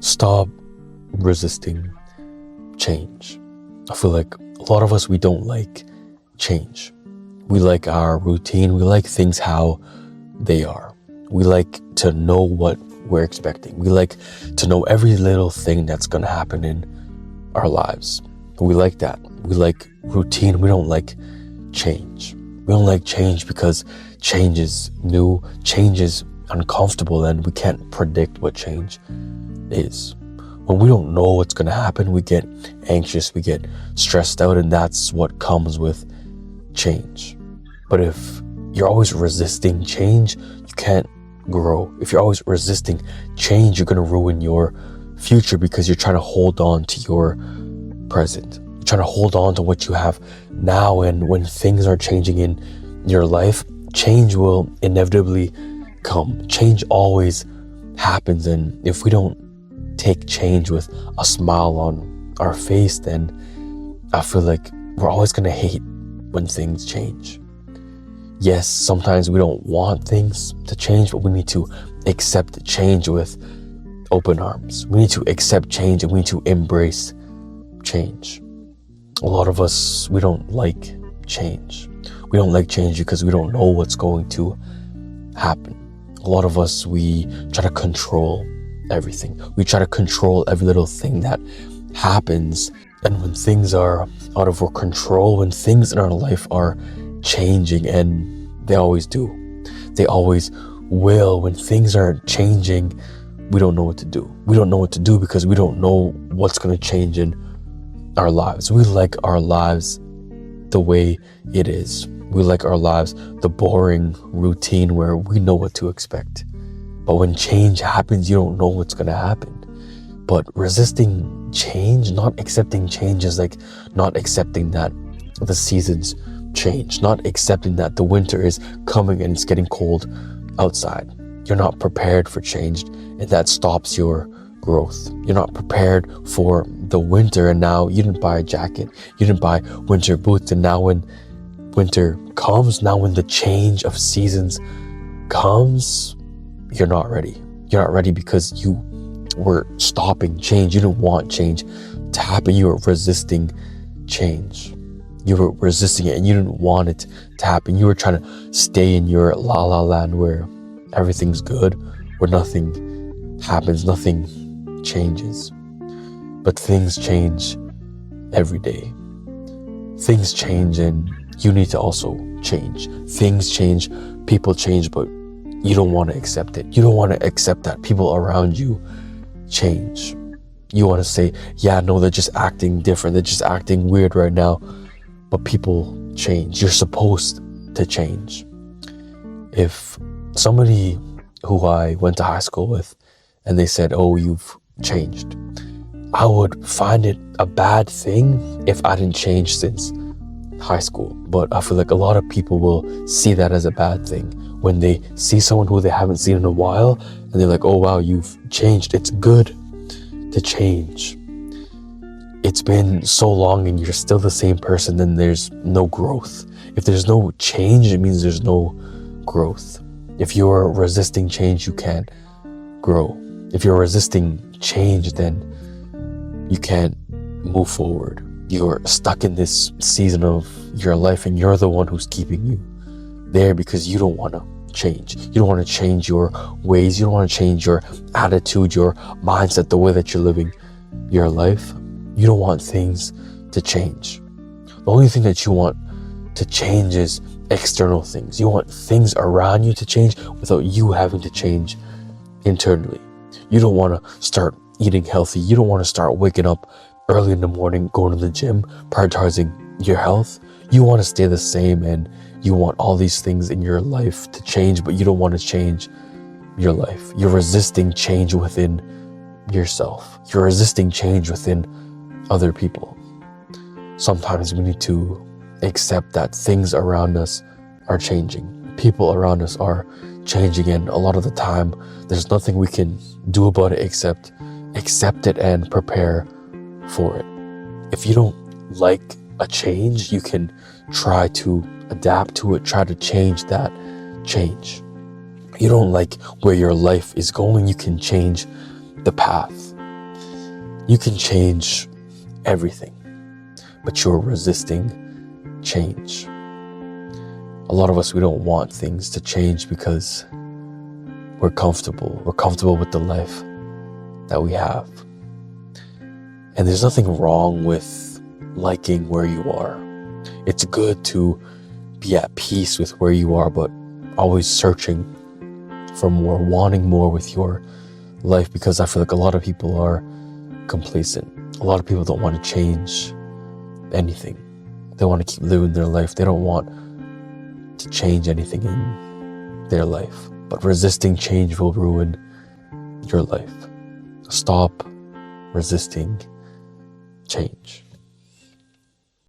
Stop resisting change. I feel like a lot of us, we don't like change. We like our routine. We like things how they are. We like to know what we're expecting. We like to know every little thing that's going to happen in our lives. We like that. We like routine. We don't like change. We don't like change because change is new, change is uncomfortable, and we can't predict what change is. When we don't know what's going to happen, we get anxious, we get stressed out, and that's what comes with change. But if you're always resisting change, you can't grow. If you're always resisting change, you're going to ruin your future because you're trying to hold on to your present. You're trying to hold on to what you have now, and when things are changing in your life, change will inevitably come. Change always happens, and if we don't take change with a smile on our face, then I feel like we're always going to hate when things change. Yes, sometimes we don't want things to change, but we need to accept change with open arms. We need to accept change, and we need to embrace change. A lot of us, we don't like change. We don't like change because we don't know what's going to happen. A lot of us, we try to control everything. We try to control every little thing that happens. And when things are out of our control, when things in our life are changing, and they always do, they always will, when things are changing, we don't know what to do. We don't know what to do because we don't know what's going to change in our lives. We like our lives the way it is. We like our lives the boring routine where we know what to expect. But when change happens, you don't know what's going to happen. But resisting change, not accepting change, is like not accepting that the seasons change, not accepting that the winter is coming and it's getting cold outside. You're not prepared for change, and that stops your growth. You're not prepared for the winter, and now you didn't buy a jacket, you didn't buy winter boots, and now when winter comes, now when the change of seasons comes, you're not ready. You're not ready because you were stopping change. You didn't want change to happen. You were resisting change. You were resisting it, and you didn't want it to happen. You were trying to stay in your la la land where everything's good, where nothing happens, nothing changes. But things change every day. Things change, and you need to also change. Things change, people change, but you don't want to accept it. You don't want to accept that people around you change. You want to say, yeah, no, they're just acting different. They're just acting weird right now. But people change. You're supposed to change. If somebody who I went to high school with, and they said, oh, you've changed, I would find it a bad thing if I didn't change since high school. But I feel like a lot of people will see that as a bad thing. When they see someone who they haven't seen in a while, and they're like, oh wow, you've changed. It's good to change. It's been so long and you're still the same person, then there's no growth. If there's no change, it means there's no growth. If you're resisting change, you can't grow. If you're resisting change, then you can't move forward. You're stuck in this season of your life, and you're the one who's keeping you there because you don't want to change. You don't want to change your ways. You don't want to change your attitude, your mindset, the way that you're living your life. You don't want things to change. The only thing that you want to change is external things. You want things around you to change without you having to change internally. You don't want to start eating healthy. You don't want to start waking up early in the morning, going to the gym, prioritizing your health. You want to stay the same, and you want all these things in your life to change, but you don't want to change your life. You're resisting change within yourself. You're resisting change within other people. Sometimes we need to accept that things around us are changing. People around us are changing, and a lot of the time there's nothing we can do about it except accept it and prepare for it. If you don't like a change, you can try to adapt to it, try to change that change. You don't like where your life is going, you can change the path. You can change everything, but you're resisting change. A lot of us, we don't want things to change because we're comfortable. We're comfortable with the life that we have. And there's nothing wrong with liking where you are. It's good to be at peace with where you are, but always searching for more, wanting more with your life, because I feel like a lot of people are complacent. A lot of people don't want to change anything. They want to keep living their life. They don't want to change anything in their life. But resisting change will ruin your life. Stop resisting change.